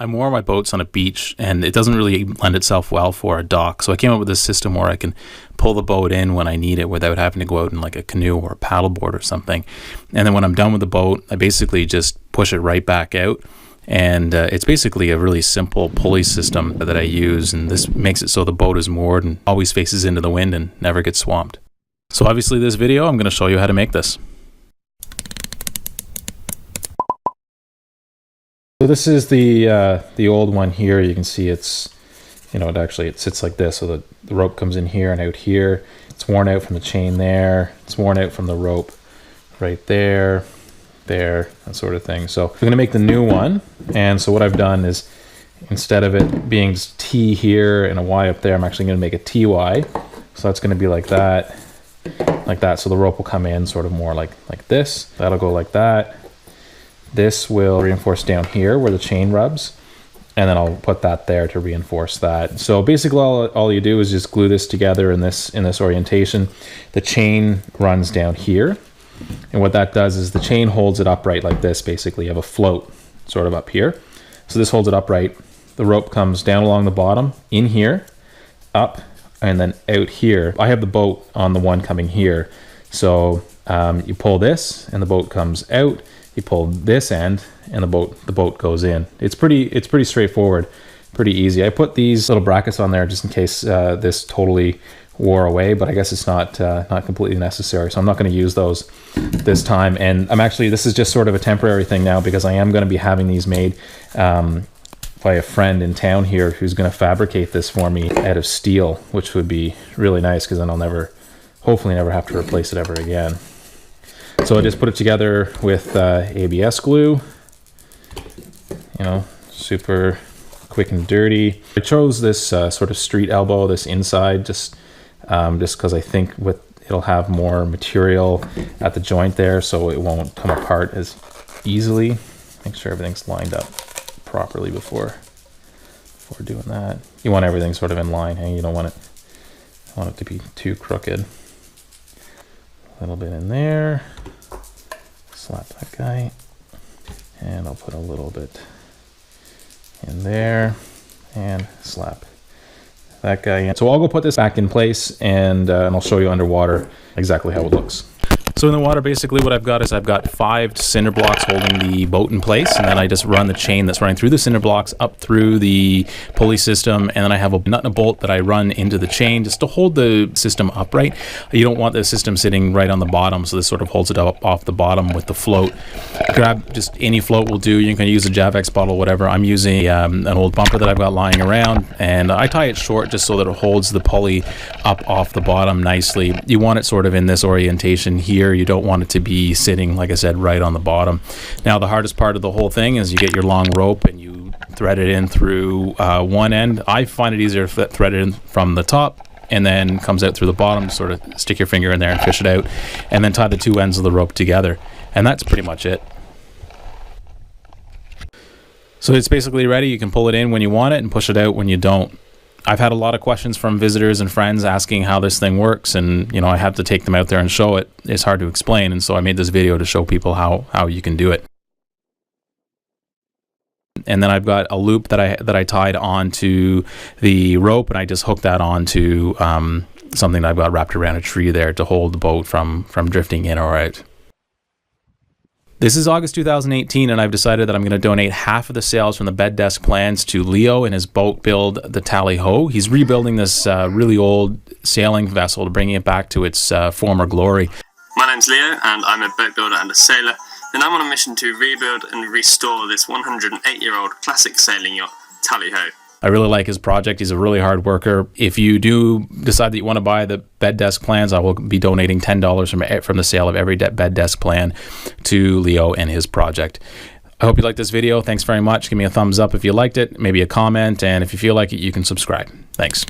I moor my boats on a beach, and it doesn't really lend itself well for a dock. So I came up with this system where I can pull the boat in when I need it without having to go out in like a canoe or a paddleboard or something. And then when I'm done with the boat, I basically just push it right back out. And it's basically a really simple pulley system that I use, and this makes it so the boat is moored and always faces into the wind and never gets swamped. So obviously this video, I'm going to show you how to make this. So this is the old one here. You can see it's, it sits like this. So the rope comes in here and out here. It's worn out from the chain there. It's worn out from the rope right there, that sort of thing. So we're going to make the new one. And so what I've done is, instead of it being just T here and a Y up there, I'm actually going to make a TY. So that's going to be like that. So the rope will come in sort of more like this. That'll go like that. This will reinforce down here where the chain rubs, and then I'll put that there to reinforce that. So basically all you do is just glue this together in this orientation. The chain runs down here, and what that does is the chain holds it upright like this. Basically you have a float sort of up here. So this holds it upright. The rope comes down along the bottom, in here, up, and then out here. I have the boat on the one coming here. So you pull this and the boat comes out. You pull this end and the boat goes in. It's pretty straightforward, pretty easy. I put these little brackets on there just in case this totally wore away, but I guess it's not completely necessary. So I'm not going to use those this time. And this is just sort of a temporary thing now, because I am going to be having these made by a friend in town here who's going to fabricate this for me out of steel, which would be really nice, because then I'll hopefully never have to replace it ever again. So I just put it together with ABS glue, super quick and dirty. I chose this sort of street elbow, this inside, just because I think it'll have more material at the joint there, so it won't come apart as easily. Make sure everything's lined up properly before doing that. You want everything sort of in line, hey? You don't want it to be too crooked. A little bit in there. Slap that guy, and I'll put a little bit in there and slap that guy in. So I'll go put this back in place, and I'll show you underwater exactly how it looks. So in the water, basically what I've got is I've got 5 cinder blocks holding the boat in place, and then I just run the chain that's running through the cinder blocks up through the pulley system, and then I have a nut and a bolt that I run into the chain just to hold the system upright. You don't want the system sitting right on the bottom, so this sort of holds it up off the bottom with the float. Grab just any float will do. You can use a Javex bottle, whatever. I'm using an old bumper that I've got lying around, and I tie it short just so that it holds the pulley up off the bottom nicely. You want it sort of in this orientation here. You don't want it to be sitting, like I said, right on the bottom. Now the hardest part of the whole thing is you get your long rope and you thread it in through one end. I find it easier to thread it in from the top and then comes out through the bottom. Just sort of stick your finger in there and fish it out, and then tie the 2 ends of the rope together, and that's pretty much it. So it's basically ready. You can pull it in when you want it and push it out when you don't. I've had a lot of questions from visitors and friends asking how this thing works, and I have to take them out there and show it. It's hard to explain, and so I made this video to show people how you can do it. And then I've got a loop that I tied onto the rope, and I just hooked that onto something that I've got wrapped around a tree there to hold the boat from drifting in or out. This is August 2018, and I've decided that I'm going to donate half of the sales from the bed desk plans to Leo and his boat build, the Tally Ho. He's rebuilding this really old sailing vessel to bring it back to its former glory. My name's Leo, and I'm a boat builder and a sailor, and I'm on a mission to rebuild and restore this 108-year-old classic sailing yacht, Tally Ho. I really like his project. He's a really hard worker. If you do decide that you want to buy the bed desk plans, I will be donating $10 from the sale of every bed desk plan to Leo and his project. I hope you liked this video. Thanks very much. Give me a thumbs up if you liked it, maybe a comment, and if you feel like it, you can subscribe. Thanks.